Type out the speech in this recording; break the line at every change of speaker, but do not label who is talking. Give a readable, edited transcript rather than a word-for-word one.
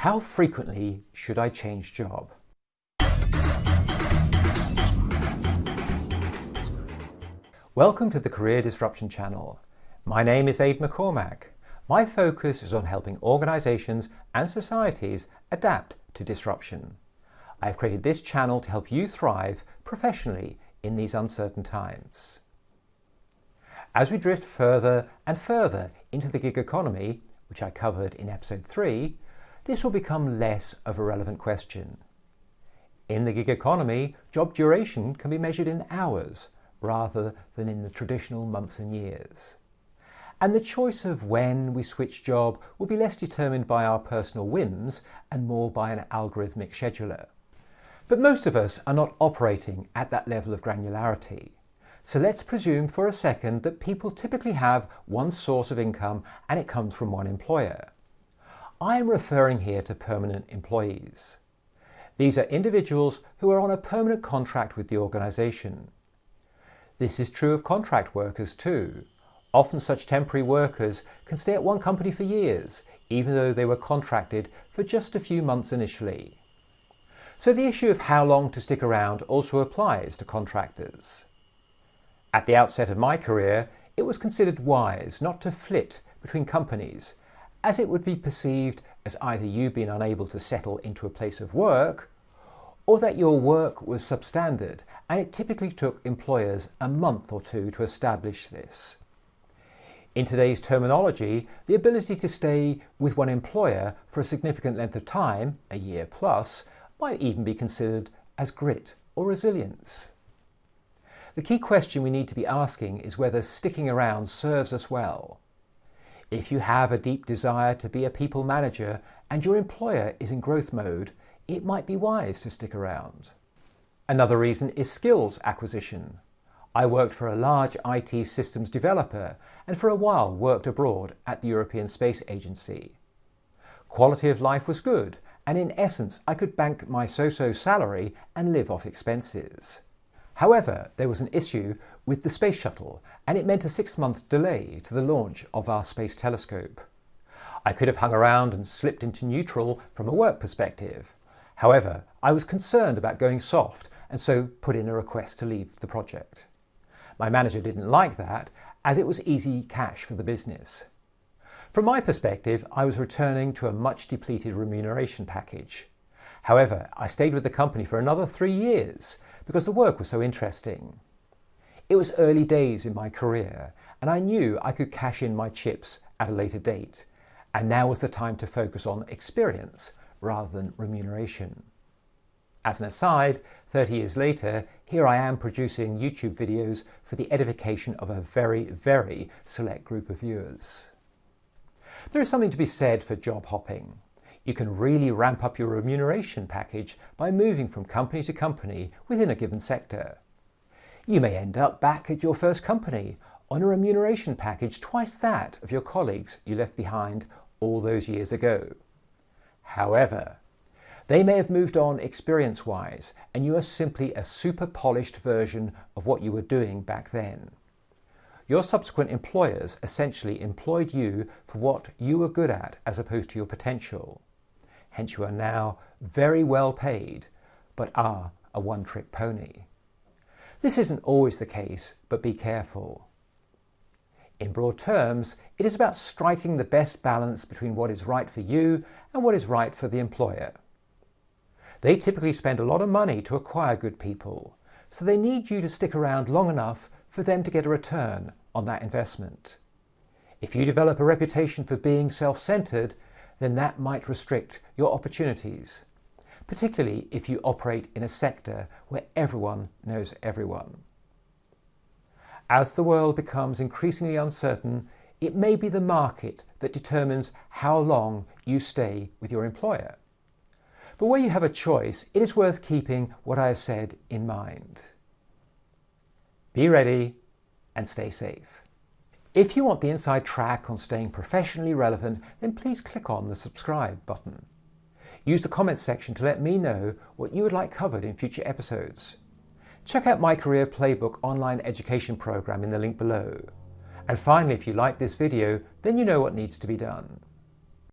How frequently should I change job? Welcome to the Career Disruption channel. My name is Ade McCormack. My focus is on helping organisations and societies adapt to disruption. I have created this channel to help you thrive professionally in these uncertain times. As we drift further and further into the gig economy, which I covered in episode 3, this will become less of a relevant question. In the gig economy, job duration can be measured in hours rather than in the traditional months and years. And the choice of when we switch job will be less determined by our personal whims and more by an algorithmic scheduler. But most of us are not operating at that level of granularity. So let's presume for a second that people typically have one source of income and it comes from one employer. I am referring here to permanent employees. These are individuals who are on a permanent contract with the organisation. This is true of contract workers too. Often such temporary workers can stay at one company for years, even though they were contracted for just a few months initially. So the issue of how long to stick around also applies to contractors. At the outset of my career, it was considered wise not to flit between companies, as it would be perceived as either you being unable to settle into a place of work, or that your work was substandard, and it typically took employers a month or two to establish this. In today's terminology, the ability to stay with one employer for a significant length of time, a year plus, might even be considered as grit or resilience. The key question we need to be asking is whether sticking around serves us well. If you have a deep desire to be a people manager and your employer is in growth mode, it might be wise to stick around. Another reason is skills acquisition. I worked for a large IT systems developer and for a while worked abroad at the European Space Agency. Quality of life was good, and in essence I could bank my so-so salary and live off expenses. However, there was an issue with the space shuttle, and it meant a 6-month delay to the launch of our space telescope. I could have hung around and slipped into neutral from a work perspective. However, I was concerned about going soft and so put in a request to leave the project. My manager didn't like that, as it was easy cash for the business. From my perspective, I was returning to a much depleted remuneration package. However, I stayed with the company for another 3 years because the work was so interesting. It was early days in my career, and I knew I could cash in my chips at a later date, and now was the time to focus on experience rather than remuneration. As an aside, 30 years later, here I am producing YouTube videos for the edification of a very, very select group of viewers. There is something to be said for job hopping. You can really ramp up your remuneration package by moving from company to company within a given sector. You may end up back at your first company on a remuneration package twice that of your colleagues you left behind all those years ago. However, they may have moved on experience-wise, and you are simply a super polished version of what you were doing back then. Your subsequent employers essentially employed you for what you were good at as opposed to your potential. Hence you are now very well paid, but are a one-trick pony. This isn't always the case, but be careful. In broad terms, it is about striking the best balance between what is right for you and what is right for the employer. They typically spend a lot of money to acquire good people, so they need you to stick around long enough for them to get a return on that investment. If you develop a reputation for being self-centered, then that might restrict your opportunities, particularly if you operate in a sector where everyone knows everyone. As the world becomes increasingly uncertain, it may be the market that determines how long you stay with your employer. But where you have a choice, it is worth keeping what I have said in mind. Be ready and stay safe. If you want the inside track on staying professionally relevant, then please click on the subscribe button. Use the comments section to let me know what you would like covered in future episodes. Check out my Career Playbook online education program in the link below. And finally, if you like this video, then you know what needs to be done.